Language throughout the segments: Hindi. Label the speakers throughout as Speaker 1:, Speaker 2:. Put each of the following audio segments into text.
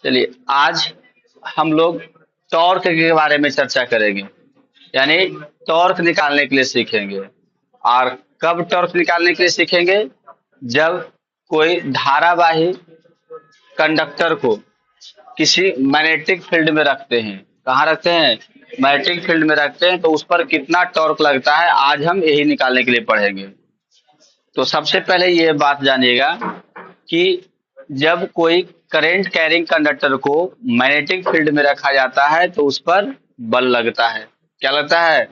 Speaker 1: चलिए आज हम लोग टॉर्क के बारे में चर्चा करेंगे, यानी टॉर्क निकालने के लिए सीखेंगे। और कब टॉर्क निकालने के लिए सीखेंगे? जब कोई धारावाही कंडक्टर को किसी मैग्नेटिक फील्ड में रखते हैं। कहाँ रखते हैं? मैग्नेटिक फील्ड में रखते हैं, तो उस पर कितना टॉर्क लगता है, आज हम यही निकालने के लिए पढ़ेंगे। तो सबसे पहले ये बात जानिएगा कि जब कोई करंट कैरिंग कंडक्टर को मैग्नेटिक फील्ड में रखा जाता है तो उस पर बल लगता है। क्या लगता है?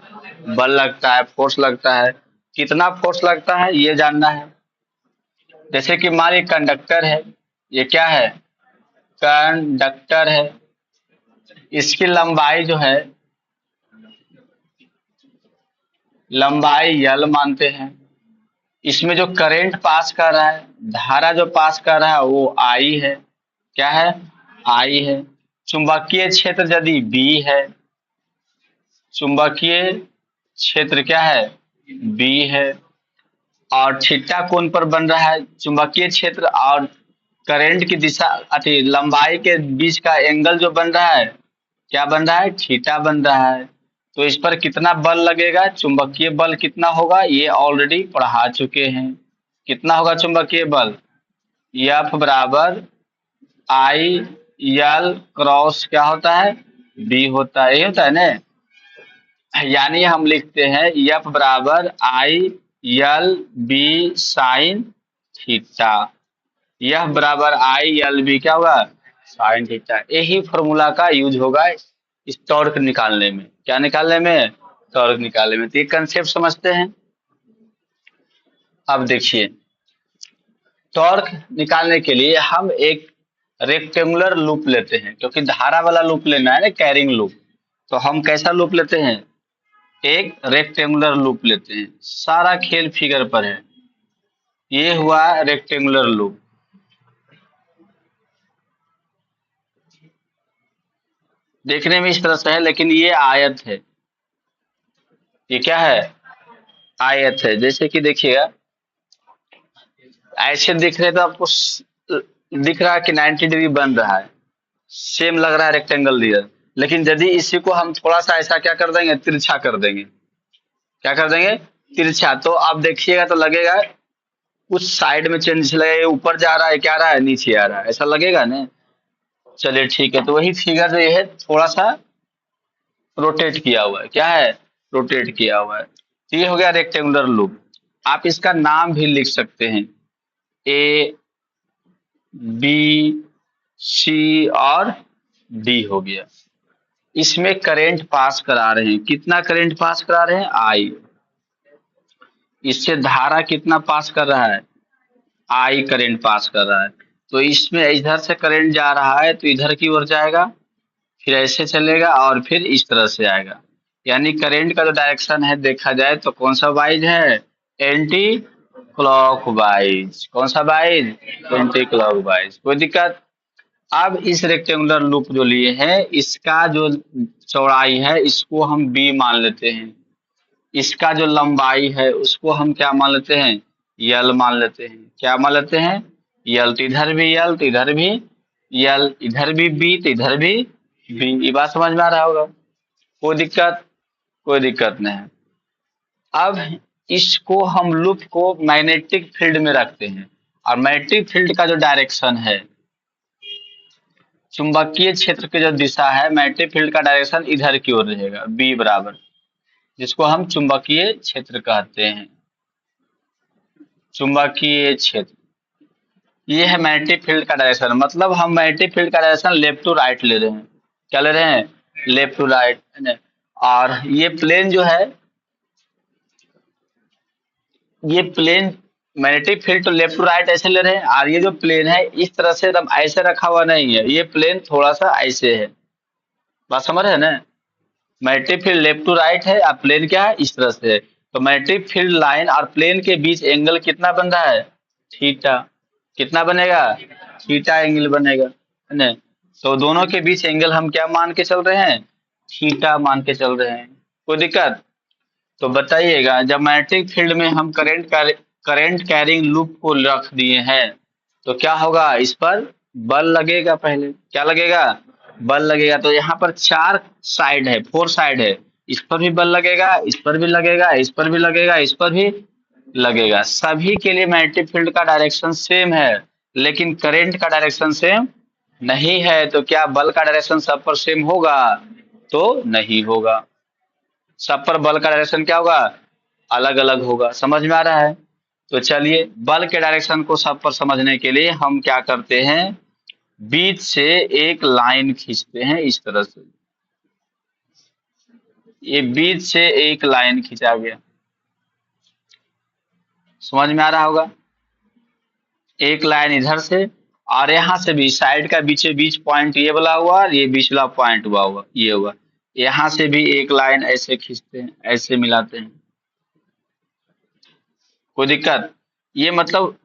Speaker 1: बल लगता है, फोर्स लगता है। कितना फोर्स लगता है ये जानना है। जैसे कि मान लीजिए कंडक्टर है, ये क्या है? कंडक्टर है। इसकी लंबाई जो है, लंबाई यल मानते हैं। इसमें जो करंट पास कर रहा है, धारा जो पास कर रहा है वो आई है। क्या है? आई है। चुंबकीय क्षेत्र यदि बी है, चुंबकीय क्षेत्र क्या है? बी है। और थीटा कोण पर बन रहा है चुंबकीय क्षेत्र और करंट की दिशा अति लंबाई के बीच का एंगल जो बन रहा है, क्या बन रहा है? थीटा बन रहा है। तो इस पर कितना बल लगेगा? चुंबकीय बल कितना होगा ये ऑलरेडी पढ़ा चुके हैं। कितना होगा चुंबकीय बल? एफ बराबर आई यल क्रॉस क्या होता है? बी होता है। यही होता है ना? यानी हम लिखते हैं एफ बराबर आई यल बी साइन थीटा। यह बराबर आई एल बी क्या होगा? Sine theta. यही फॉर्मूला का यूज होगा इस टॉर्क निकालने में। क्या निकालने में? टॉर्क निकालने में। तो ये कंसेप्ट समझते हैं। अब देखिए, टॉर्क निकालने के लिए हम एक रेक्टेंगुलर लूप लेते हैं, क्योंकि धारा वाला लूप लेना है ना, कैरिंग लूप। तो हम कैसा लूप लेते हैं? एक रेक्टेंगुलर लूप लेते हैं। सारा खेल फिगर पर है। ये हुआ रेक्टेंगुलर लूप। देखने में इस तरह से है, लेकिन ये आयत है। ये क्या है? आयत है। जैसे कि देखिएगा, ऐसे दिख रहे तो आपको दिख रहा है कि 90 डिग्री बन रहा है, सेम लग रहा है रेक्टेंगल दिया। लेकिन यदि इसी को हम थोड़ा सा ऐसा क्या कर देंगे? तिरछा कर देंगे। क्या कर देंगे? तिरछा। तो आप देखिएगा तो लगेगा कुछ साइड में चेंज लगेगा, ऊपर जा रहा है, क्या रहा है, नीचे आ रहा है, ऐसा लगेगा ना। चलिए ठीक है। तो वही फिगर जो है थोड़ा सा रोटेट किया हुआ है। क्या है? रोटेट किया हुआ है। तो ये हो गया रेक्टेंगुलर लूप। आप इसका नाम भी लिख सकते हैं, ए बी सी और डी हो गया। इसमें करंट पास करा रहे हैं। कितना करंट पास करा रहे हैं? आई। इससे धारा कितना पास कर रहा है? आई करंट पास कर रहा है। तो इसमें इधर से करंट जा रहा है तो इधर की ओर जाएगा, फिर ऐसे चलेगा और फिर इस तरह से आएगा। यानी करंट का जो डायरेक्शन है देखा जाए तो कौन सा वाइज है? Anti clock wise. कौन सा वाइज? Anti clock wise. कोई दिक्कत? अब इस रेक्टेंगुलर लूप जो लिए हैं, इसका जो चौड़ाई है इसको हम बी मान लेते हैं। इसका जो लंबाई है उसको हम क्या मान लेते हैं? यल मान लेते हैं। क्या मान लेते हैं? यल। तो इधर भी यल तो इधर भी यल, इधर भी बी तो इधर भी बी। ये बात समझ में आ रहा होगा। कोई दिक्कत? कोई दिक्कत नहीं है। अब इसको हम लूप को मैग्नेटिक फील्ड में रखते हैं, और मैग्नेटिक फील्ड का जो डायरेक्शन है, चुंबकीय क्षेत्र की जो दिशा है, मैग्नेटिक फील्ड का डायरेक्शन इधर की ओर रहेगा, बी बराबर, जिसको हम चुंबकीय क्षेत्र कहते हैं। चुंबकीय क्षेत्र ये है मैग्नेटिक फील्ड का डायरेक्शन। मतलब हम मैग्नेटिक फील्ड का डायरेक्शन लेफ्ट टू राइट ले रहे हैं। क्या ले रहे हैं? Left to right. और ये प्लेन जो है, ये प्लेन मैग्नेटिक फील्ड तो लेफ्ट टू राइट ऐसे ले रहे हैं, और ये जो प्लेन है इस तरह से एकदम ऐसे रखा हुआ नहीं है, ये प्लेन थोड़ा सा ऐसे है। बात समझ रहे हैं ना? Magnetic field left to right है और प्लेन क्या है? इस तरह से है। तो मैग्नेटिक फील्ड लाइन और प्लेन के बीच एंगल कितना बन रहा है? थीटा। कितना बनेगा? थीटा एंगल बनेगा, है ना? तो दोनों के बीच एंगल हम क्या मान के चल रहे हैं? थीटा मान के चल रहे हैं। कोई दिक्कत? तो बताइएगा, जब मैग्नेटिक फील्ड में हम करंट कैरिंग लूप को रख दिए हैं तो क्या होगा, इस पर बल लगेगा, पहले क्या लगेगा, बल लगेगा। तो यहाँ पर 4 साइड है, 4 साइड है, इस पर भी बल लगेगा, इस पर भी लगेगा, इस पर भी लगेगा, इस पर भी लगेगा। सभी के लिए मैग्नेटिक फील्ड का डायरेक्शन सेम है, लेकिन करंट का डायरेक्शन सेम नहीं है। तो क्या बल का डायरेक्शन सब पर सेम होगा? तो नहीं होगा, सब पर बल का डायरेक्शन क्या होगा, अलग अलग होगा। समझ में आ रहा है? तो चलिए, बल के डायरेक्शन को सब पर समझने के लिए हम क्या करते हैं, बीच से एक लाइन खींचते हैं इस तरह से। ये बीच से एक लाइन खींचा गया, समझ में आ रहा होगा, एक लाइन इधर से, और यहाँ से भी साइड का बीचे बीच पॉइंट ये वाला हुआ, और ये बीच वाला पॉइंट हुआ ये हुआ। यहाँ से भी एक लाइन ऐसे खींचते हैं, ऐसे मिलाते हैं। कोई दिक्कत? ये मतलब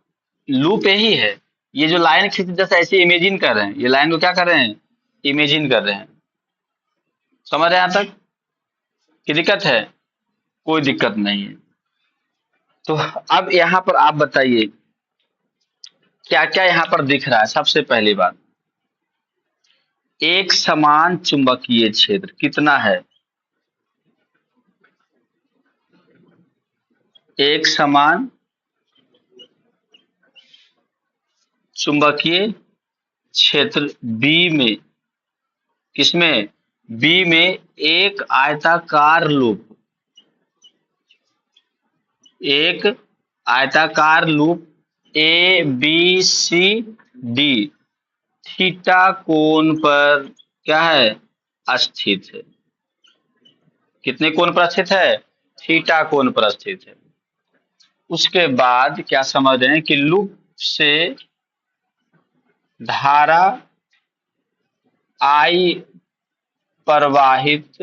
Speaker 1: लूप यही है। ये जो लाइन खींच जैसे ऐसे इमेजिन कर रहे हैं, ये लाइन को क्या कर रहे हैं, इमेजिन कर रहे हैं। समझ रहे हैं यहाँ तक की दिक्कत है? कोई दिक्कत नहीं है। तो अब यहाँ पर आप बताइए क्या क्या यहाँ पर दिख रहा है। सबसे पहली बात, एक समान चुंबकीय क्षेत्र कितना है, एक समान चुंबकीय क्षेत्र बी में, किसमें, बी में एक आयताकार लूप, एक आयताकार loop A B C D theta कोण पर क्या है, स्थित है। कितने कोण पर स्थित है, थीटा कोण पर स्थित है। उसके बाद क्या समझ रहे हैं कि लूप से धारा आई प्रवाहित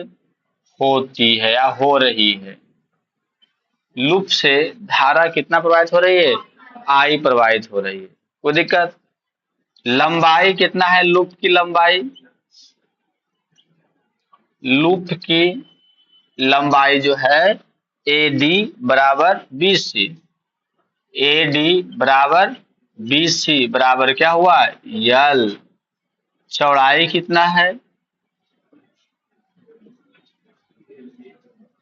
Speaker 1: होती है या हो रही है। लूप से धारा कितना प्रवाहित हो रही है, आई प्रवाहित हो रही है। कोई दिक्कत? लंबाई कितना है लूप की लंबाई, लूप की लंबाई जो है ए डी बराबर बी सी, ए डी बराबर बी सी बराबर क्या हुआ, यल। चौड़ाई कितना है,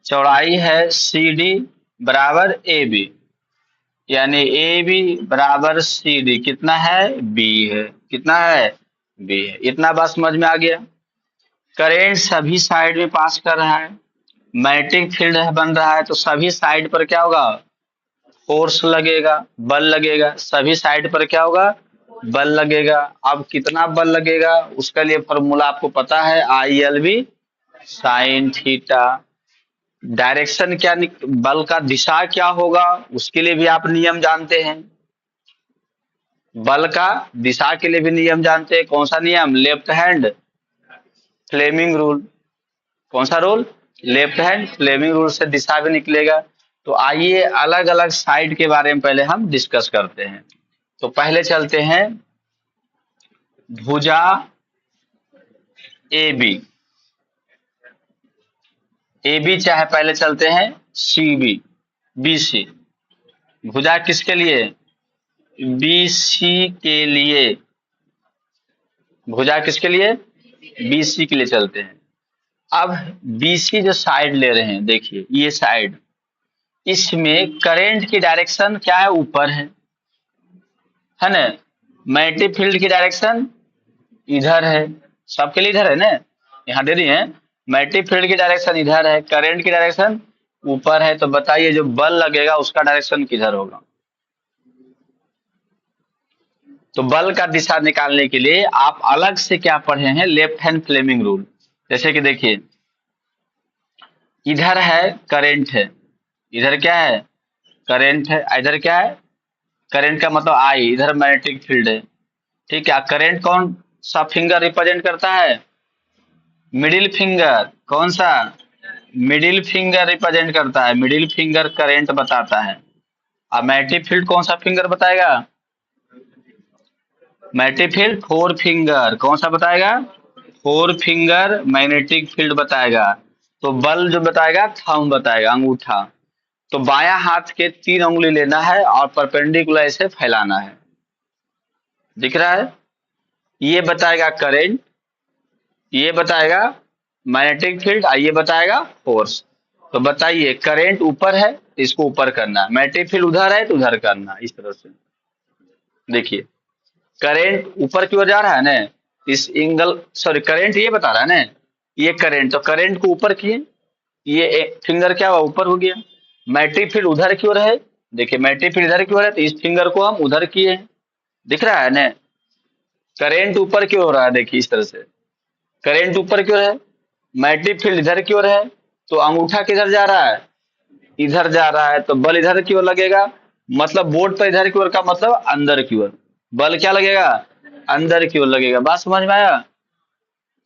Speaker 1: चौड़ाई है सी डी बराबर ए बी, यानी ए बी बराबर सी डी कितना है, बी है। कितना है, बी है। इतना बात समझ में आ गया। करेंट सभी साइड में पास कर रहा है, मैग्नेटिक फील्ड बन रहा है, तो सभी साइड पर क्या होगा, फोर्स लगेगा, बल लगेगा। सभी साइड पर क्या होगा, बल लगेगा। अब कितना बल लगेगा उसका लिए फॉर्मूला आपको पता है, I L B sine theta. Direction क्या, बल का दिशा क्या होगा उसके लिए भी आप नियम जानते हैं। बल का दिशा के लिए भी नियम जानते हैं। कौन सा नियम, लेफ्ट हैंड फ्लेमिंग रूल। कौन सा rule, left hand Fleming rule से दिशा भी निकलेगा। तो आइए अलग अलग साइड के बारे में पहले हम डिस्कस करते हैं। तो पहले चलते हैं भुजा ए बी, ए बी चाहे पहले चलते हैं सी बी, बी सी। भुजा किसके लिए, बी सी के लिए। भुजा किसके लिए, बी सी के लिए चलते हैं। अब बी सी जो साइड ले रहे हैं, देखिए ये साइड, इसमें करंट की डायरेक्शन क्या है, ऊपर है ना। मैग्नेटिक फील्ड की डायरेक्शन इधर है, सबके लिए इधर है ना, यहाँ दे दिए हैं। मैग्नेटिक फील्ड की डायरेक्शन इधर है, करंट की डायरेक्शन ऊपर है। तो बताइए जो बल लगेगा उसका डायरेक्शन किधर होगा। तो बल का दिशा निकालने के लिए आप अलग से क्या पढ़े हैं, लेफ्ट हैंड फ्लेमिंग रूल। जैसे कि देखिए इधर है करंट है, इधर क्या है, करंट है, इधर क्या है, करंट का मतलब आई, इधर मैग्नेटिक फील्ड है। ठीक है, करंट कौन सा फिंगर रिप्रेजेंट करता है, मिडिल फिंगर। कौन सा, मिडिल फिंगर रिप्रेजेंट करता है, मिडिल फिंगर करंट बताता है। अब मैग्नेटिक फील्ड कौन सा फिंगर बताएगा, मैग्नेटिक फील्ड फोर फिंगर। कौन सा बताएगा, फोर फिंगर मैग्नेटिक फील्ड बताएगा। तो बल जो बताएगा थंब बताएगा, अंगूठा। तो बायां हाथ के 3 उंगली लेना है और परपेंडिकुलर ऐसे फैलाना है। दिख रहा है? ये बताएगा करंट, ये बताएगा मैग्नेटिक फील्ड, ये बताएगा फोर्स। तो बताइए करंट ऊपर है तो इसको ऊपर करना है, मैग्नेटिक फील्ड उधर है तो उधर करना है, इस तरह से। देखिए करंट ऊपर की ओर जा रहा है ना, इस एंगल सॉरी करंट ये बता रहा है ना, ये करंट, तो करंट को ऊपर किए, ये फिंगर क्या हुआ ऊपर हो गया। मैग्नेटिक फील्ड उधर की ओर है, देखिए मैग्नेटिक फील्ड इधर की ओर है तो इस फिंगर को हम उधर किए हैं, दिख रहा है ना। करंट ऊपर की ओर हो रहा है, देखिए इस तरह से करंट ऊपर की ओर है, मैग्नेटिक फील्ड इधर की ओर है, तो अंगूठा किधर जा रहा है, इधर जा रहा है, तो बल इधर की ओर लगेगा। मतलब बोर्ड पर इधर की ओर का मतलब अंदर की ओर, बल क्या लगेगा, अंदर की ओर लगेगा। बात समझ में आया?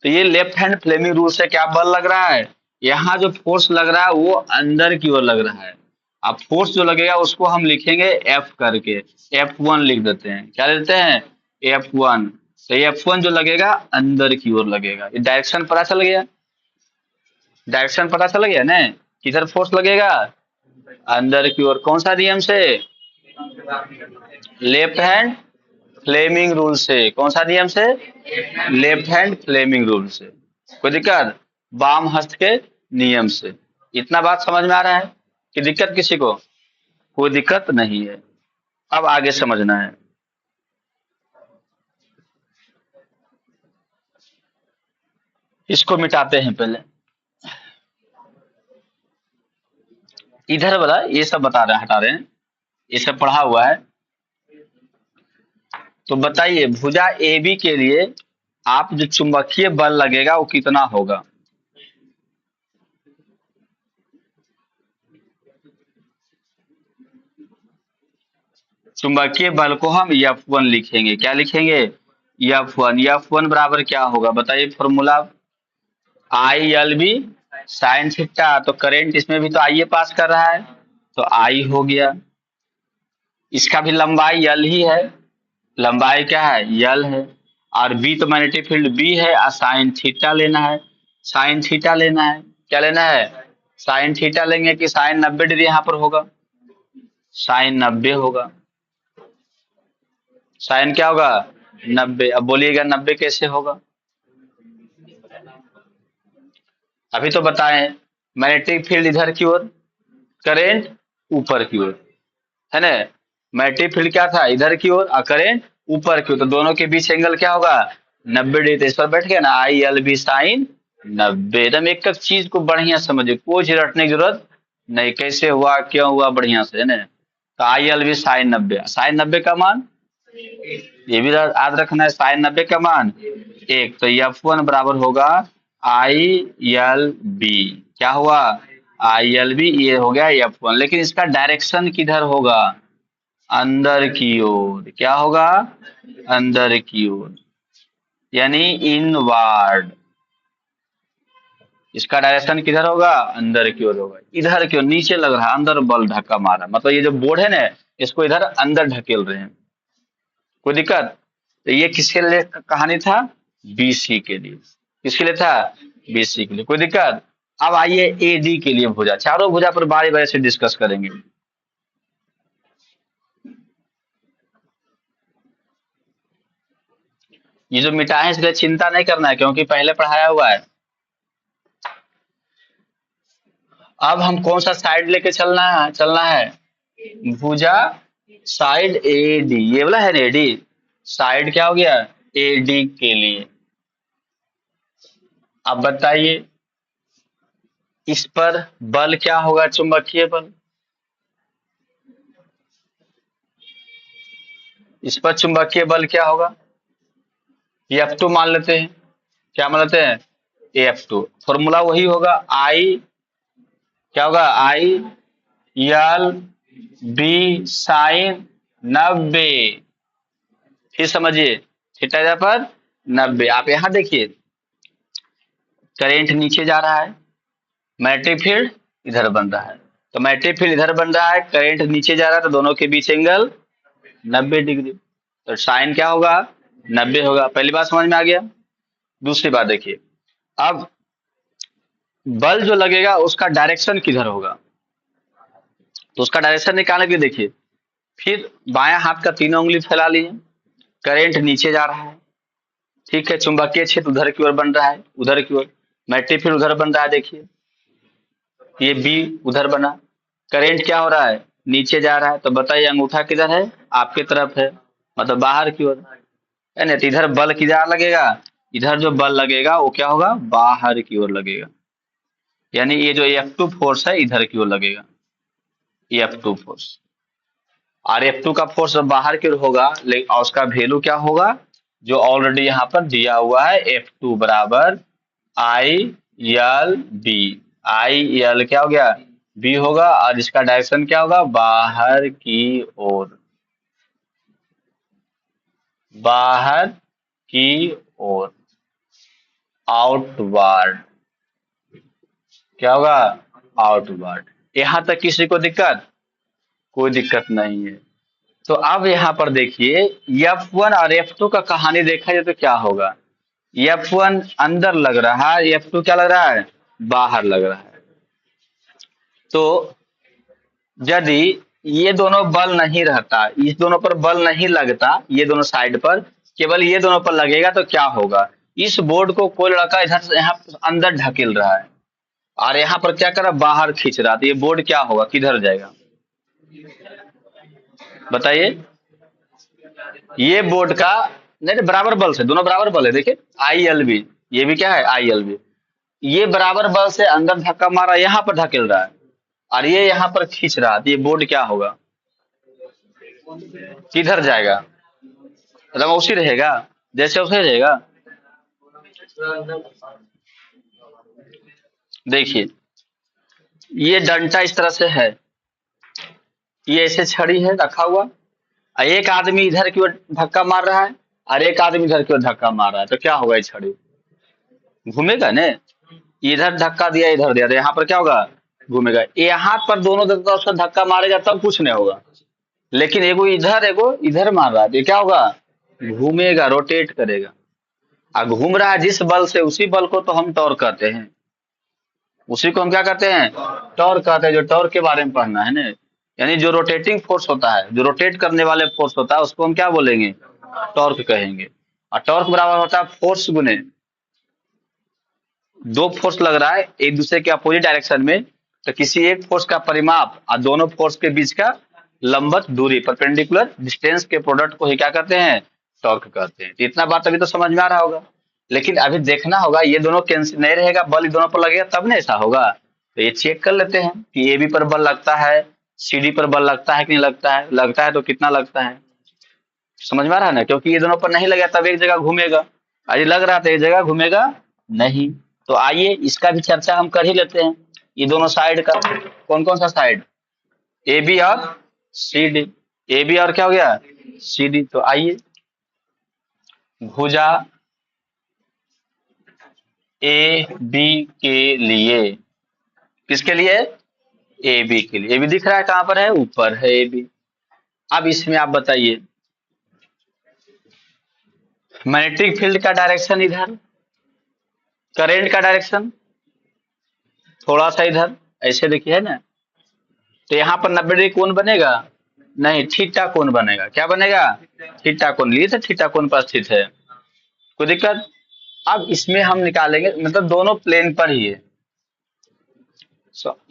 Speaker 1: तो ये लेफ्ट हैंड फ्लेमिंग रूल से क्या बल लग रहा है, यहाँ जो फोर्स लग रहा है वो अंदर की ओर लग रहा है। अब फोर्स जो लगेगा उसको हम लिखेंगे एफ करके, F1 लिख देते हैं। क्या लेते हैं, F1। तो F1 जो लगेगा अंदर की ओर लगेगा। ये डायरेक्शन पता चल गया, डायरेक्शन पता चल गया ना, किधर फोर्स लगेगा, अंदर की ओर। कौन सा नियम से, लेफ्ट हैंड फ्लेमिंग रूल से। कौन सा नियम से, लेफ्ट हैंड फ्लेमिंग रूल से। कोई दिक्कत, वाम हस्त के नियम से। इतना बात समझ में आ रहा है कि दिक्कत किसी को, कोई दिक्कत नहीं है। अब आगे समझना है। इसको मिटाते हैं पहले, इधर वाला ये सब बता रहे हैं, हटा रहे हैं, ये सब पढ़ा हुआ है। तो बताइए भुजा ए बी के लिए आप जो चुंबकीय बल लगेगा वो कितना होगा। चुंबकीय बल को हम F1 लिखेंगे। क्या लिखेंगे, F1। F1 बराबर क्या होगा बताइए formula, I L B sine theta. तो करंट इसमें भी तो आइए पास कर रहा है, तो I हो गया। इसका भी लंबाई L ही है, लंबाई क्या है, L है। और B तो मैग्नेटिक फील्ड B है, और साइन थीटा लेना है, साइन थीटा लेना है। क्या लेना है, साइन थीटा लेंगे कि साइन 90 डिग्री यहाँ पर होगा, साइन 90 होगा। साइन क्या होगा, 90। अब बोलिएगा 90 कैसे होगा, अभी तो बताएं। मैग्नेटिक फील्ड इधर की ओर, करेंट ऊपर की ओर, है ना। मैग्नेटिक फील्ड क्या था, इधर की ओर, और करेंट ऊपर की ओर, तो दोनों के बीच एंगल क्या होगा, 90 डिग्री। तो इस पर बैठ गया ना, I L B साइन 90। एकदम एक एक चीज को बढ़िया समझिए, कोई चीज रटने की जरूरत नहीं, कैसे हुआ क्यों हुआ बढ़िया से, है ना। तो I L B sine 90, sine 90 का मान, ये भी याद रखना है, साइन 90 का मान 1। तो F1 बराबर होगा I L B। क्या हुआ, I L B, ये हो गया F1। लेकिन इसका डायरेक्शन किधर होगा, अंदर की ओर। क्या होगा, अंदर की ओर, यानी इनवार्ड। इसका डायरेक्शन किधर होगा, अंदर की ओर होगा। इधर की ओर नीचे लग रहा है, अंदर बल धक्का मारा, मतलब ये जो बोर्ड है ना, इसको इधर अंदर ढकेल रहे हैं। कोई दिक्कत, तो ये किसके लिए कहानी था, BC के लिए। किसके लिए था, BC के लिए। कोई दिक्कत। अब आइए AD के लिए भुजा, चारों भुजा पर बारी बारी से डिस्कस करेंगे। ये जो मिटाए इसके लिए चिंता नहीं करना है, क्योंकि पहले पढ़ाया हुआ है। अब हम कौन सा साइड लेके चलना है भुजा, साइड AD, ये वाला है ना AD, साइड क्या हो गया, AD के लिए। अब बताइए इस पर बल क्या होगा, चुंबकीय बल। इस पर चुंबकीय बल क्या होगा, F2 मान लेते हैं। क्या मान लेते हैं, F2। फॉर्मूला वही होगा, I क्या होगा, I L B साइन 90। फिर समझिए थीटा पर 90। आप यहाँ देखिए करेंट नीचे जा रहा है, मैग्नेटिक फील्ड इधर बन रहा है। तो मैग्नेटिक फील्ड इधर बन रहा है, करेंट नीचे जा रहा है, तो दोनों के बीच एंगल 90 डिग्री। तो साइन क्या होगा, 90 होगा। पहली बात समझ में आ गया। दूसरी बात देखिए, अब बल जो लगेगा उसका डायरेक्शन किधर होगा, तो उसका डायरेक्शन निकालने के लिए देखिए, फिर बायां हाथ का तीनों उंगली फैला लीजिए, करंट नीचे जा रहा है, ठीक है, चुंबकीय क्षेत्र उधर की ओर बन रहा है, उधर की ओर मैग्नेटिक फील्ड उधर बन रहा है, देखिए ये बी उधर बना, करंट क्या हो रहा है, नीचे जा रहा है, तो बताइए अंगूठा किधर है, आपकी तरफ है, मतलब बाहर की ओर है ना, तो इधर बल किधर लगेगा, इधर जो बल लगेगा वो क्या होगा, बाहर की ओर लगेगा, यानी ये जो F2 फोर्स है इधर की ओर लगेगा, F2 फोर्स, और F2 का फोर्स बाहर की ओर होगा, लेकिन और उसका वैल्यू क्या होगा, जो ऑलरेडी यहाँ पर दिया हुआ है, F2 बराबर IL B, IL क्या हो गया, B होगा, और इसका डायरेक्शन क्या होगा, बाहर की ओर, बाहर की ओर, आउटवर्ड, क्या होगा, आउटवर्ड। यहां तक किसी को दिक्कत, कोई दिक्कत नहीं है। तो अब यहाँ पर देखिए F1 और F2 का कहानी देखा जाए तो क्या होगा, F1 अंदर लग रहा है, F2 क्या लग रहा है, बाहर लग रहा है। तो यदि ये दोनों बल नहीं रहता, इस दोनों पर बल नहीं लगता, ये दोनों साइड पर केवल ये दोनों पर लगेगा तो क्या होगा, इस बोर्ड को कोई लड़का इधर से यहाँ अंदर ढकेल रहा है और यहाँ पर क्या कर रहा है, बाहर खींच रहा है, तो ये बोर्ड क्या होगा, किधर जाएगा, बताइए। ये बोर्ड का नहीं नहीं, बराबर बल से, दोनों बराबर बल है, देखिए ILB, ये भी क्या है ILB, ये बराबर बल से अंदर धक्का मारा, यहाँ पर ढकेल रहा है और ये यहाँ पर खींच रहा है, तो ये बोर्ड क्या होगा, किधर जाएगा, मतलब उसी रहेगा, जैसे उसे रहेगा। देखिए ये डंडा इस तरह से है, ये ऐसे छड़ी है रखा हुआ, और एक आदमी इधर की ओर धक्का मार रहा है और एक आदमी इधर की ओर धक्का मार रहा है, तो क्या होगा, ये छड़ी घूमेगा ने, इधर धक्का दिया इधर दिया, तो यहाँ पर क्या होगा, घूमेगा। यहाँ पर दोनों तरफ से धक्का मारेगा तब कुछ नहीं होगा, लेकिन एगो इधर मार रहा है, तो ये क्या होगा, घूमेगा, रोटेट करेगा, और घूम रहा है जिस बल से, उसी बल को तो हम टॉर्क कहते हैं, उसी को हम क्या कहते हैं, टॉर्क कहते हैं, जो टॉर्क के बारे में पढ़ना है ना, यानी जो रोटेटिंग फोर्स होता है, जो रोटेट करने वाले फोर्स होता है, उसको हम क्या बोलेंगे, टॉर्क कहेंगे। और टॉर्क बराबर होता है फोर्स गुने, दो फोर्स लग रहा है एक दूसरे के अपोजिट डायरेक्शन में, तो किसी एक फोर्स का परिमाप और दोनों फोर्स के बीच का लंबवत दूरी, परपेंडिकुलर डिस्टेंस के प्रोडक्ट को ही क्या कहते हैं, टॉर्क कहते हैं। तो इतना बात अभी तो समझ में आ रहा होगा, लेकिन अभी देखना होगा ये दोनों कैंसिल नहीं रहेगा, बल दोनों पर लगेगा तब ना ऐसा होगा। तो ये चेक कर लेते हैं कि AB पर बल लगता है, CD पर बल लगता है कि नहीं लगता है तो कितना लगता है, समझ में आ रहा है ना, क्योंकि ये दोनों पर नहीं लगेगा तब एक जगह घूमेगा, अरे लग रहा था एक जगह घूमेगा नहीं। तो आइए इसका भी चर्चा हम कर ही लेते हैं, ये दोनों साइड का, कौन कौन सा साइड, AB और CD, AB और क्या हो गया, CD। तो आइए भुजा AB के लिए, किसके लिए, AB के लिए, AB दिख रहा है कहां पर है, ऊपर है AB। अब इसमें आप बताइए मैग्नेटिक फील्ड का डायरेक्शन इधर, करंट का डायरेक्शन थोड़ा सा इधर, ऐसे देखिए है ना, तो यहाँ पर 90 डिग्री कोण बनेगा, नहीं थीटा कोण बनेगा, क्या बनेगा, थीटा कोण, लिए तो थीटा कोण पर स्थित है, कोई दिक्कत। अब इसमें हम निकालेंगे, मतलब दोनों प्लेन पर ही है,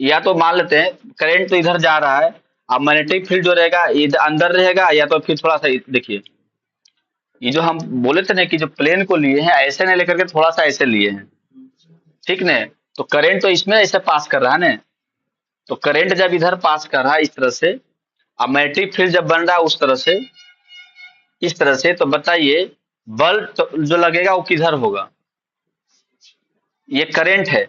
Speaker 1: या तो मान लेते हैं करंट तो इधर जा रहा है, अब मैग्नेटिक फील्ड जो रहेगा इधर अंदर रहेगा, या तो फिर थोड़ा सा देखिए, ये जो हम बोले थे ना कि जो प्लेन को लिए हैं ऐसे नहीं लेकर के थोड़ा सा ऐसे लिए हैं, ठीक ने, तो करंट तो इसमें ऐसे पास कर रहा है ना, तो करंट जब इधर पास कर रहा है इस तरह से, अब मैग्नेटिक फील्ड जब बन रहा है उस तरह से, इस तरह से, तो बताइए बल तो जो लगेगा वो किधर होगा, ये करंट है,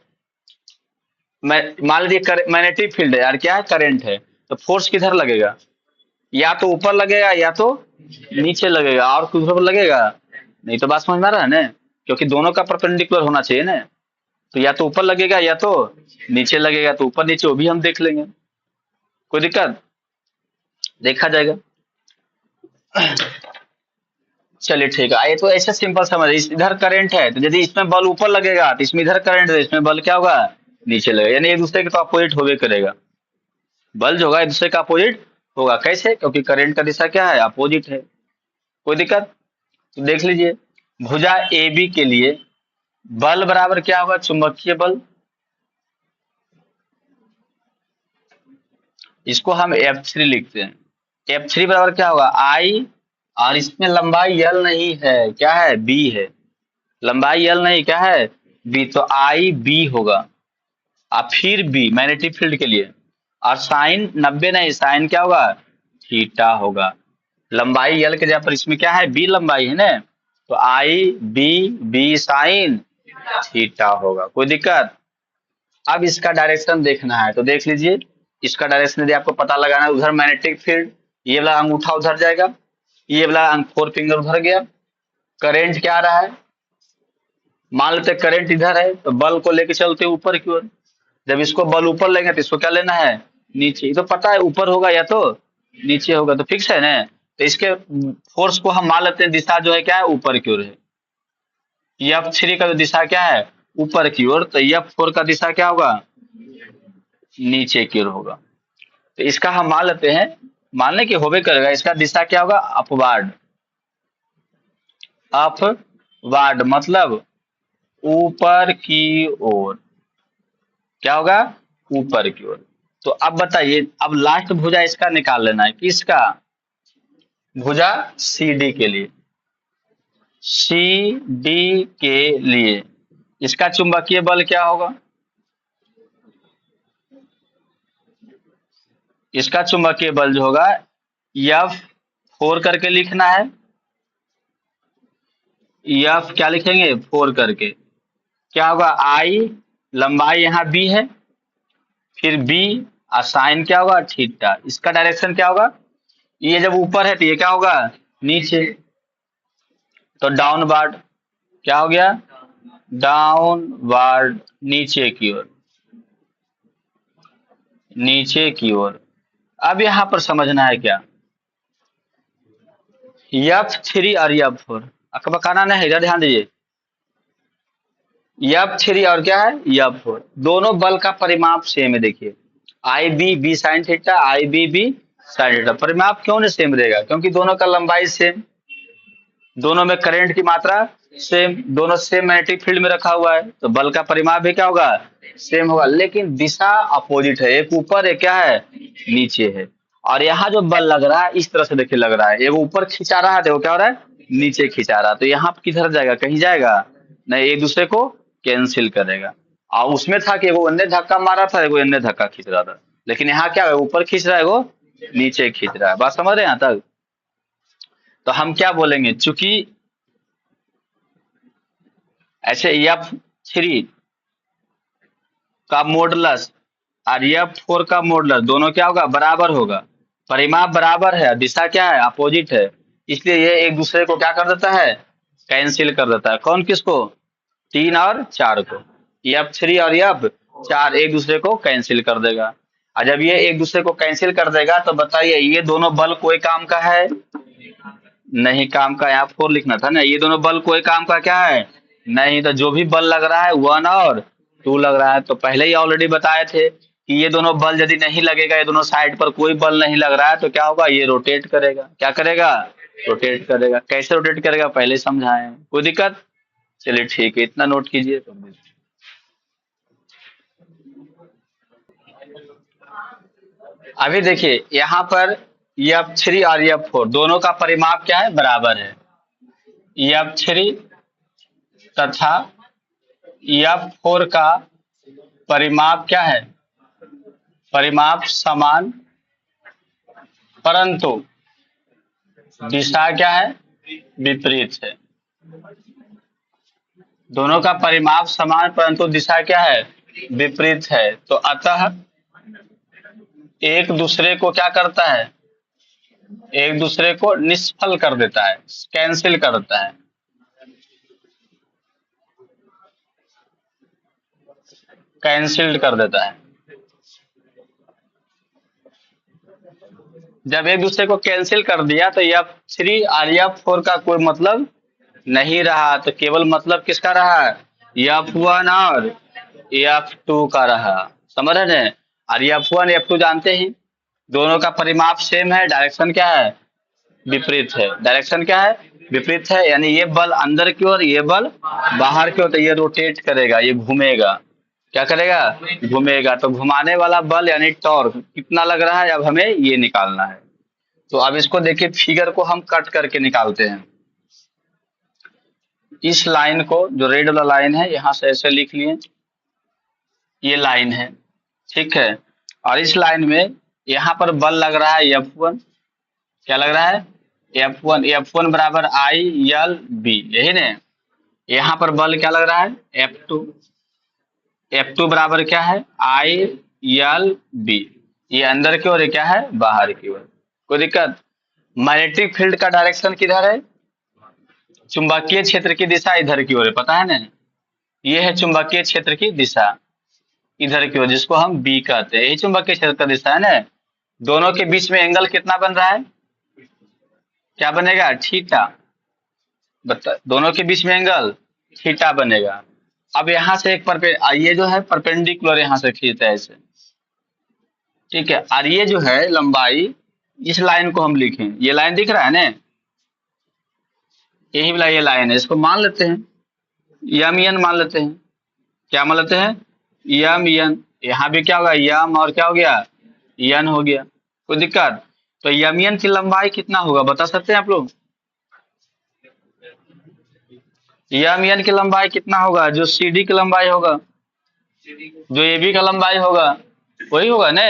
Speaker 1: मान लीजिए मैग्नेटिक फील्ड है यार, क्या है, करंट है, तो फोर्स किधर लगेगा, या तो ऊपर लगेगा या तो नीचे लगेगा, और कुछ पर लगेगा नहीं, तो बात समझ में आ रहा है ना, क्योंकि दोनों का परपेंडिकुलर होना चाहिए ना, तो या तो ऊपर लगेगा या तो नीचे लगेगा, तो ऊपर नीचे वो भी हम देख लेंगे, कोई दिक्कत, देखा जाएगा। चलिए ठीक है, आइए तो ऐसे सिंपल समझ, इधर करंट है तो यदि इसमें बल ऊपर लगेगा तो इसमें इधर करंट है, इसमें बल क्या होगा, नीचे लगेगा, यानी एक दूसरे के तो अपोजिट होवे करेगा, बल जो होगा एक दूसरे का अपोजिट होगा, कैसे, क्योंकि करंट का दिशा क्या है, अपोजिट है, कोई दिक्कत। तो देख लीजिए भुजा ए बी के लिए बल बराबर क्या होगा, चुंबकीय बल, इसको हम F3 लिखते हैं। F3 बराबर क्या होगा, आई, और इसमें लंबाई L नहीं है, क्या है, B है, लंबाई L नहीं, क्या है, B, तो आई बी होगा। और फिर B मैग्नेटिक फील्ड के लिए, और साइन 90 नहीं, साइन क्या होगा, थीटा होगा। लंबाई L के जगह पर इसमें क्या है, B लंबाई है ना, तो आई बी बी साइन थीटा होगा। कोई दिक्कत? अब इसका डायरेक्शन देखना है तो देख लीजिए, इसका डायरेक्शन यदि आपको पता लगाना है, उधर मैग्नेटिक फील्ड, ये वाला अंगूठा उधर जाएगा, ये वाला फोर फिंगर उधर गया, करंट क्या आ रहा है, मान लेते करंट इधर है, तो बल को लेके चलते ऊपर की ओर। जब इसको बल ऊपर लेंगे तो इसको क्या लेना है, नीचे। ये तो पता है ऊपर होगा या तो नीचे होगा, तो फिक्स है ना। तो इसके फोर्स को हम मान लेते हैं, दिशा जो है क्या है, ऊपर की ओर है। F3 का जो दिशा क्या है, ऊपर की ओर, तो F4 का दिशा क्या होगा, नीचे की ओर होगा। तो इसका हम मान लेते हैं, मानने की होबे करेगा, इसका दिशा क्या होगा, अपवार्ड, अपवार्ड मतलब ऊपर की ओर, क्या होगा, ऊपर की ओर। तो अब बताइए, अब लास्ट भुजा इसका निकाल लेना है, किसका, भुजा सी डी के लिए, सी डी के लिए इसका चुंबकीय बल क्या होगा, इसका चुंबकीय बल जो होगा F4 करके लिखना है, F क्या लिखेंगे, 4 करके, क्या होगा, आई, लंबाई यहाँ B है, फिर B, और साइन क्या होगा, थीटा। इसका डायरेक्शन क्या होगा, ये जब ऊपर है तो ये क्या होगा, नीचे, तो डाउनवर्ड, क्या हो गया, डाउनवर्ड, नीचे की ओर, नीचे की ओर। अब यहाँ पर समझना है क्या, F3 और F4 अकबकाना नहीं है, इधर ध्यान दीजिए, F3 और क्या है, F4 दोनों बल का परिमाप सेम है। देखिए आई बी बी साइन थीटा, आई बी बी साइन थीटा, परिमाप क्यों नहीं सेम रहेगा, क्योंकि दोनों का लंबाई सेम, दोनों में करंट की मात्रा सेम, दोनों सेम मैग्नेटिक फील्ड में रखा हुआ है, तो बल का परिमाप भी क्या होगा, सेम होगा, लेकिन दिशा अपोजिट है, एक ऊपर है, क्या है, नीचे है। और यहाँ जो बल लग रहा है इस तरह से देखिए लग रहा है, एक ऊपर खिंचा रहा है, देखो क्या हो रहा है, नीचे खिंचा रहा है, तो यहाँ किधर जाएगा, कहीं जाएगा नहीं, एक दूसरे को कैंसिल करेगा। और उसमें था कि वो अन्य धक्का मारा था, वो अन्य धक्का खींच रहा था, लेकिन यहाँ क्या है, ऊपर खींच रहा है, वो नीचे खींच रहा है। बात समझ रहे हैं यहाँ तक? तो हम क्या बोलेंगे, चूंकि ऐसे F3 का मॉडुलस और F4 का मॉडुलस दोनों क्या होगा, बराबर होगा, परिमाप बराबर है, दिशा क्या है, अपोजिट है, इसलिए ये एक दूसरे को क्या कर देता है, कैंसिल कर देता है। कौन किसको, 3 और 4 को, F3 और F4 एक दूसरे को कैंसिल कर देगा। और जब ये एक दूसरे को कैंसिल कर देगा तो बताइए ये दोनों बल कोई काम का है, नहीं काम का, यहाँ 4 लिखना था ना, ये दोनों बल कोई काम का क्या है, नहीं, तो जो भी बल लग रहा है 1 और 2 लग रहा है। तो पहले ही ऑलरेडी बताए थे कि ये दोनों बल यदि नहीं लगेगा, ये दोनों साइड पर कोई बल नहीं लग रहा है, तो क्या होगा, ये रोटेट करेगा, क्या करेगा, रोटेट करेगा। कैसे रोटेट करेगा पहले समझाए, कोई दिक्कत, चलिए ठीक है, इतना नोट कीजिए। अभी देखिए यहाँ पर F3 और F4 दोनों का परिमाप क्या है, बराबर है, F3 तथा F4 का परिमाप क्या है, परिमाप समान, परंतु दिशा क्या है, विपरीत है। दोनों का परिमाप समान परंतु दिशा क्या है, विपरीत है, तो अतः एक दूसरे को क्या करता है, एक दूसरे को निष्फल कर देता है, कैंसिल कर देता है। कैंसिल्ड कर देता है। जब एक दूसरे को कैंसिल कर दिया तो F3 और F4 का कोई मतलब नहीं रहा, तो केवल मतलब किसका रहा, F1 और F2 का रहा। समझ रहे हैं? और F1 F2 जानते हैं, दोनों का परिमाप सेम है, डायरेक्शन क्या है, विपरीत है। डायरेक्शन क्या है, विपरीत है, यानी ये बल अंदर की ओर, ये बल बाहर की ओर, तो ये रोटेट करेगा, ये घूमेगा। क्या करेगा? घूमेगा। तो घुमाने वाला बल यानी टॉर्क कितना लग रहा है, अब हमें ये निकालना है। तो अब इसको देखिए, फिगर को हम कट करके निकालते हैं। इस लाइन को, जो रेड वाला लाइन है, यहां से ऐसे लिख लिए, ये लाइन है, ठीक है। और इस लाइन में यहाँ पर बल लग रहा है F1। क्या लग रहा है? F1। F1 बराबर I L B, यही ने। यहाँ पर बल क्या लग रहा है? F2। F2 बराबर क्या है? I L B। ये अंदर की ओर, ये क्या है? बाहर की ओर। कोई दिक्कत? मैग्नेटिक फील्ड का डायरेक्शन किधर है? चुंबकीय क्षेत्र की दिशा इधर की ओर है, पता है ना। ये है चुंबकीय क्षेत्र की दिशा, इधर की ओर, जिसको हम बी कहते हैं। यही चुंबकीय क्षेत्र का दिशा है ना। दोनों के बीच में एंगल कितना बन रहा है? क्या बनेगा? थीटा। बता, दोनों के बीच में एंगल थीटा बनेगा। अब यहाँ से एक ये जो है परपेंडिकुलर, यहाँ से खींचता है इसे, ठीक है। और ये जो है लंबाई, इस लाइन को हम लिखें, ये लाइन दिख रहा है ना, यही वाला ये लाइन है, इसको मान लेते हैं यम एन मान लेते हैं। क्या मान लेते हैं? M N. यहाँ भी क्या होगा? यम, और क्या हो गया? एन हो गया। कोई दिक्कत? तो यम एन की लंबाई कितना होगा, बता सकते हैं आप लोग? यम एन की लंबाई कितना होगा? जो सी डी की लंबाई होगा, जो ए बी का लंबाई होगा, वही होगा ना।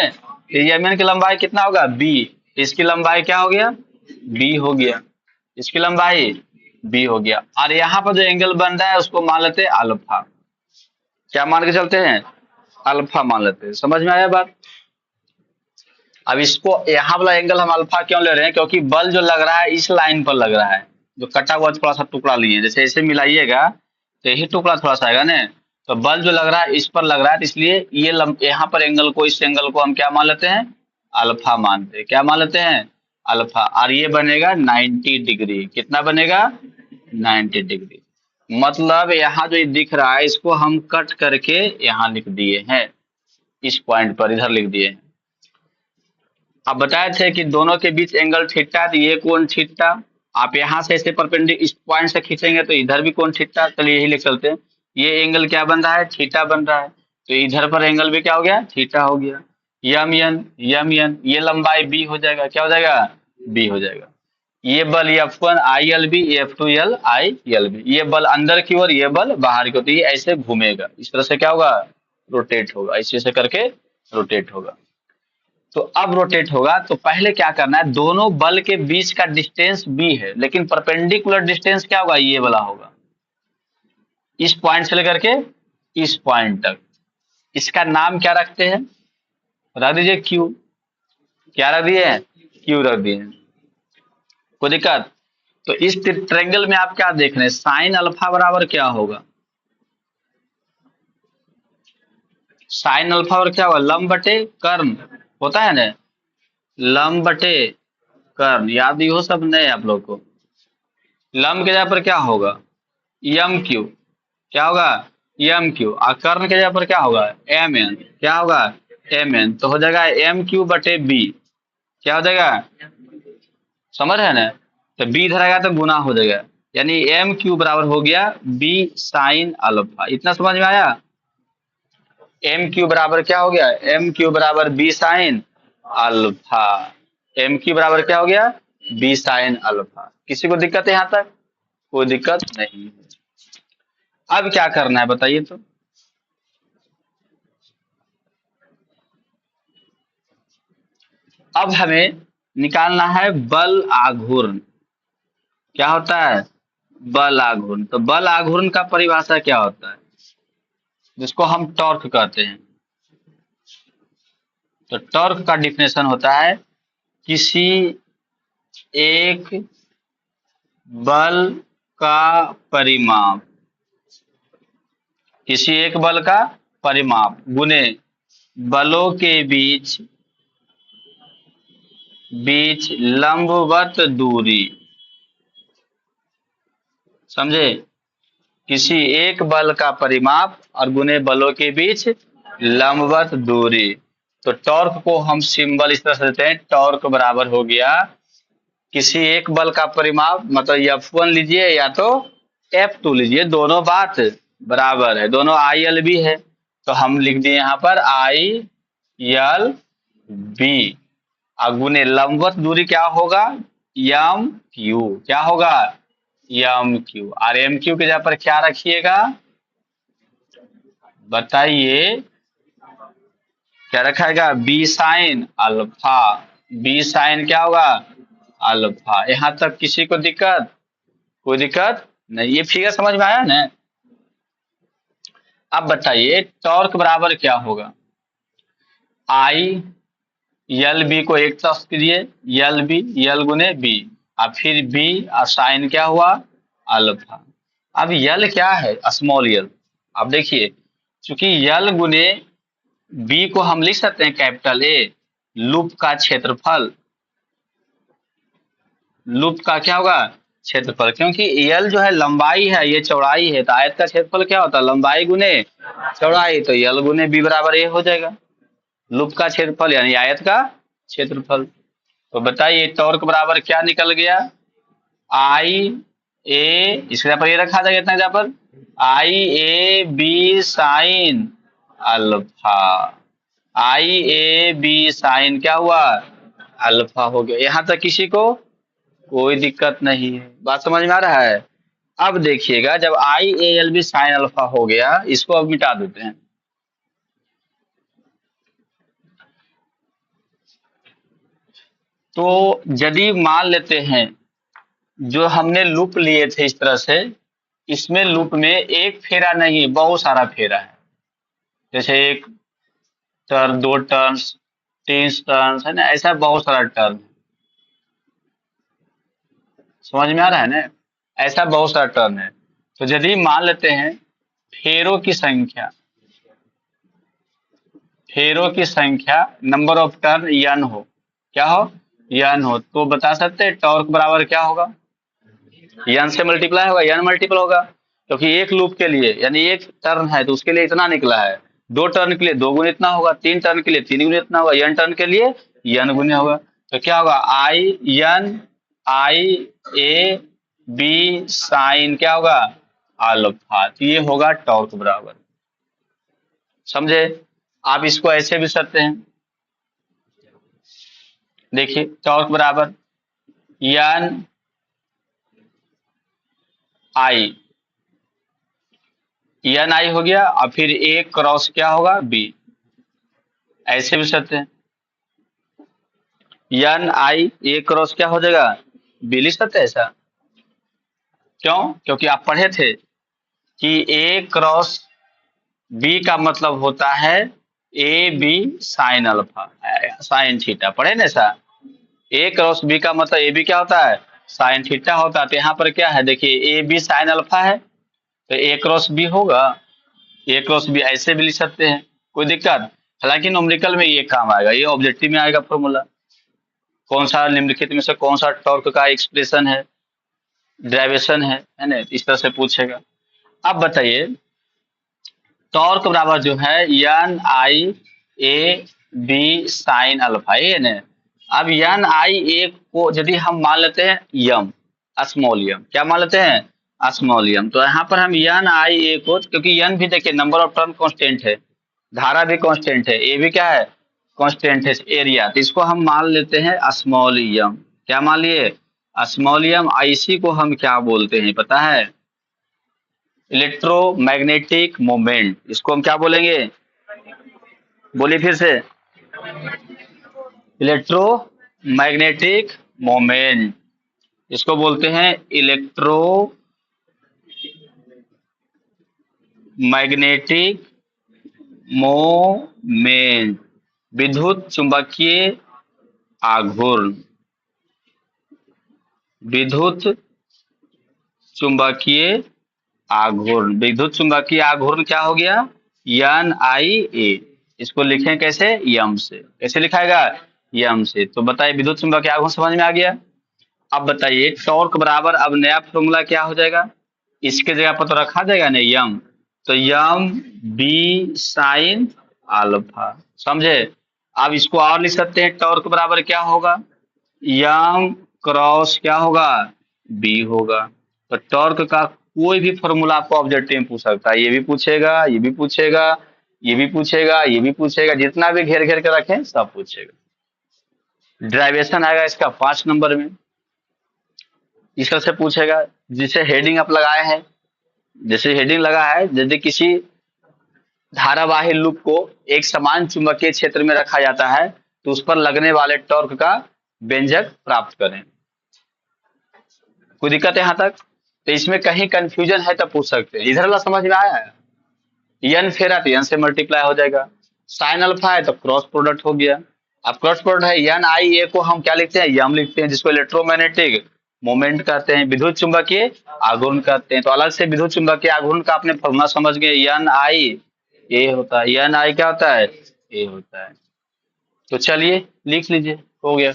Speaker 1: यम एन की लंबाई कितना होगा? बी। इसकी लंबाई क्या हो गया? बी हो गया। इसकी लंबाई बी हो गया। और यहाँ पर जो एंगल बन रहा है उसको मान लेते हैं अल्फा। क्या मान के चलते हैं? अल्फा मान लेते हैं। समझ में आया बात? अब इसको, यहाँ वाला एंगल हम अल्फा क्यों ले रहे हैं? क्योंकि बल जो लग रहा है इस लाइन पर लग रहा है, जो कटा हुआ थोड़ा सा टुकड़ा लिए, जैसे ऐसे मिलाइएगा तो यही टुकड़ा थोड़ा सा आएगा ना। तो बल जो लग रहा है इस पर लग रहा है, तो इसलिए ये यहाँ पर एंगल को, इस एंगल को हम क्या मान लेते हैं? अल्फा मानते हैं। क्या मान लेते हैं? अल्फा। और ये बनेगा 90 डिग्री। कितना बनेगा? 90 डिग्री। मतलब यहाँ जो ये दिख रहा है, इसको हम कट करके यहाँ लिख दिए हैं, इस पॉइंट पर इधर लिख दिए हैं। अब बताए थे कि दोनों के बीच एंगल थीटा, तो ये कोण थीटा। आप यहाँ से ऐसे परपेंडिकुलर इस पॉइंट से खींचेंगे तो इधर भी कोण थीटा। चलिए यही लिख चलते हैं। ये एंगल क्या बन रहा है? थीटा बन रहा है। तो इधर पर एंगल भी क्या हो गया? थीटा हो गया। यम एन, यम एन, ये लंबाई बी हो जाएगा। क्या हो जाएगा? बी हो जाएगा। ये बल F1 I L B, F2 L I L B। ये बल अंदर की ओर, ये बल बाहर की ओर। तो ये ऐसे घूमेगा, इस तरह से क्या होगा? रोटेट होगा, इसी से करके रोटेट होगा। तो अब रोटेट होगा तो पहले क्या करना है? दोनों बल के बीच का डिस्टेंस बी है, लेकिन परपेंडिकुलर डिस्टेंस क्या होगा? ये वाला होगा, इस पॉइंट से लेकर के इस पॉइंट तक। इसका नाम क्या रखते हैं? रख दीजिए क्यू। क्या रख दिए? क्यू रख दिए। कोई दिक्कत? तो इस ट्रायंगल में आप क्या देख रहे हैं? साइन अल्फा बराबर क्या होगा? साइन अल्फा और क्या होगा? लंब बटे कर्ण होता है ना। लंब बटे कर्ण, याद ही हो सब नहीं आप लोग को। लंब के जगह पर क्या होगा? M Q. क्या होगा? M Q. और कर्ण के जगह पर क्या होगा? M N. क्या होगा? M N. तो हो जाएगा एम क्यू बटे बी। क्या हो जाएगा? समझ है ना। तो बी इधर आएगा तो गुना हो जाएगा, यानी एम क्यू बराबर हो गया बी साइन अल्फा। इतना समझ में आया? एम क्यू बराबर क्या हो गया? एम क्यू बराबर B sine alpha. M Q बराबर क्या हो गया? B sine alpha. किसी को दिक्कत है यहाँ तक? कोई दिक्कत नहीं। अब क्या करना है बताइए तो? अब हमें निकालना है बल आघूर्ण। क्या होता है? बल आघूर्ण। तो बल आघूर्ण का परिभाषा क्या होता है? जिसको हम टॉर्क कहते हैं। तो टॉर्क का डिफिनेशन होता है किसी एक बल का परिमाप, किसी एक बल का परिमाप गुने बलों के बीच बीच लंबवत दूरी। समझे? किसी एक बल का परिमाप और गुने बलों के बीच लंबवत दूरी। तो टॉर्क को हम सिंबल इस तरह से देते हैं, टॉर्क बराबर हो गया किसी एक बल का परिमाप मतलब F1 लीजिए या तो F2 लीजिए, दोनों बात बराबर है, दोनों ILB है। तो हम लिख दिए यहाँ पर ILB और गुने लंबवत दूरी क्या होगा, MQ। क्या होगा, MQ। और MQ के जगह पर क्या रखिएगा, बताइए क्या रखाएगा, B sine alpha. B sine क्या होगा, अल्फा। यहाँ तक किसी को दिक्कत, कोई दिक्कत नहीं, ये फिगर समझ में आया ना। अब बताइए टॉर्क बराबर क्या होगा, आई यल बी को एक तरफ कीजिए, यल बी यल गुने बी और फिर बी और साइन क्या हुआ, अल्फा। अब यल क्या है, स्मॉल यल। अब देखिए चूंकि यल गुने बी को हम लिख सकते हैं कैपिटल ए, लूप का क्षेत्रफल, लूप का क्या होगा, क्षेत्रफल। क्योंकि यल जो है लंबाई है, ये चौड़ाई है, तो आयत का क्षेत्रफल क्या होता है, लंबाई गुने चौड़ाई। तो यल गुने बी बराबर ए हो जाएगा, लूप का क्षेत्रफल यानी आयत का क्षेत्रफल। तो बताइए टॉर्क बराबर क्या निकल गया, आई ए, इसके जगह पर ये रखा जाएगा, इतना जगह पर IAB sine alpha. IAB sine क्या हुआ, अल्फा हो गया। यहां तक किसी को कोई दिक्कत नहीं है, बात समझ में आ रहा है। अब देखिएगा जब IALB साइन अल्फा हो गया, इसको अब मिटा देते हैं। तो यदि मान लेते हैं जो हमने लूप लिए थे इस तरह से, इसमें लूप में एक फेरा नहीं बहुत सारा फेरा है, जैसे एक टर्न, दो टर्न्स, तीन टर्न्स है ना, ऐसा बहुत सारा टर्न। समझ में आ रहा है ना, ऐसा बहुत सारा टर्न है। तो यदि मान लेते हैं फेरों की संख्या, फेरों की संख्या नंबर ऑफ टर्न n हो, क्या हो, n हो, तो बता सकते हैं टॉर्क बराबर क्या होगा, n से मल्टीप्लाई होगा, n मल्टीपल होगा। क्योंकि एक लूप के लिए यानी एक टर्न है तो उसके लिए इतना निकला है, दो टर्न के लिए दो गुना इतना होगा, तीन टर्न के लिए तीन गुना इतना होगा, n टर्न के लिए n गुना होगा। तो क्या होगा, IAB साइन क्या होगा, अल्फा। तो ये होगा टॉर्क बराबर, समझे। आप इसको ऐसे भी सकते हैं, देखिए टॉर्क बराबर n आई हो गया और फिर ए क्रॉस क्या होगा, बी। ऐसे भी सकते हैं NI ए क्रॉस क्या हो जाएगा, बी लिख सकते हैं ऐसा। क्यों, क्योंकि आप पढ़े थे कि ए क्रॉस बी का मतलब होता है A B sine alpha, sine theta, पढ़े ना ऐसा। ए क्रॉस बी का मतलब ए बी क्या होता है, साइन थीटा होता है। तो यहाँ पर क्या है, देखिए ए बी साइन अल्फा है तो ए क्रॉस बी होगा, ए क्रॉस बी ऐसे भी लिख सकते हैं, कोई दिक्कत। हालांकि न्यूमेरिकल में ये काम आएगा, ये ऑब्जेक्टिव में आएगा फॉर्मूला, कौन सा निम्नलिखित में से कौन सा टॉर्क का एक्सप्रेशन है, ड्राइवेशन है ना, इस तरह से पूछेगा। अब बताइए टॉर्क बराबर जो है NIAB साइन अल्फा, ये ना। अब NIA को यदि हम मान लेते हैं यम, स्मॉल यम, क्या मान लेते हैं, स्मॉल यम। तो यहाँ पर हम NIA को, क्योंकि n भी देखिए नंबर ऑफ टर्न कांस्टेंट है, धारा भी कांस्टेंट है, ए भी क्या है, कांस्टेंट है, एरिया। तो इसको हम मान लेते हैं स्मॉल यम। क्या मान लिए, स्मॉल यम। IC को हम क्या बोलते हैं पता है, इलेक्ट्रोमैग्नेटिक मोमेंट। इसको हम क्या बोलेंगे, बोलिए फिर से, इलेक्ट्रोमैग्नेटिक मोमेंट। इसको बोलते हैं इलेक्ट्रोमैग्नेटिक मोमेंट, विद्युत चुंबकीय आघूर्ण, विद्युत चुंबकीय आघूर्ण। विद्युत चुंबकीय आघूर्ण क्या हो गया, NIA। इसको लिखें कैसे, यम से। कैसे लिखाएगा, यम से। तो बताइए विद्युत चुंबकीय आघूर्ण समझ में आ गया। अब बताइए टॉर्क बराबर, अब नया फॉर्मूला क्या हो जाएगा, इसके जगह पर तो रखा जाएगा ना यम, तो यम बी साइन अल्फा, समझे। अब इसको और लिख सकते हैं, टॉर्क बराबर क्या होगा, यम क्रॉस क्या होगा, बी होगा। तो टॉर्क का कोई भी फॉर्मूला आपको ऑब्जेक्टिव में पूछ सकता है, ये भी पूछेगा, ये भी पूछेगा, ये भी पूछेगा, ये भी पूछेगा, जितना भी घेर घेर के रखें सब पूछेगा। ड्राइवेशन आएगा इसका 5 नंबर में, इस तरह से पूछेगा। जिसे हेडिंग आप लगाए हैं, जैसे हेडिंग लगा है, यदि किसी धारावाही लूप को एक समान चुंबकीय क्षेत्र में रखा जाता है तो उस पर लगने वाले टॉर्क का व्यंजक प्राप्त करें। कोई दिक्कत है यहाँ तक? तो इसमें कहीं कंफ्यूजन है तो पूछ सकते हैं। इधर वाला समझ में आया है? एन फेरा तो एन से मल्टीप्लाई हो जाएगा, साइन अल्फा है तो क्रॉस प्रोडक्ट हो गया। अब क्रॉस प्रोडक्ट है, एन आई ए को हम क्या लिखते हैं, यम लिखते हैं, जिसको इलेक्ट्रोमैग्नेटिक मोमेंट कहते हैं, विद्युत चुंबकीय आघूर्ण कहते हैं। तो अलग से विद्युत चुंबकीय आघूर्ण का आपने फॉर्मूला समझ गए, एन आई ए होता है, एन आई क्या होता है, ए होता है। तो चलिए लिख लीजिए, हो गया।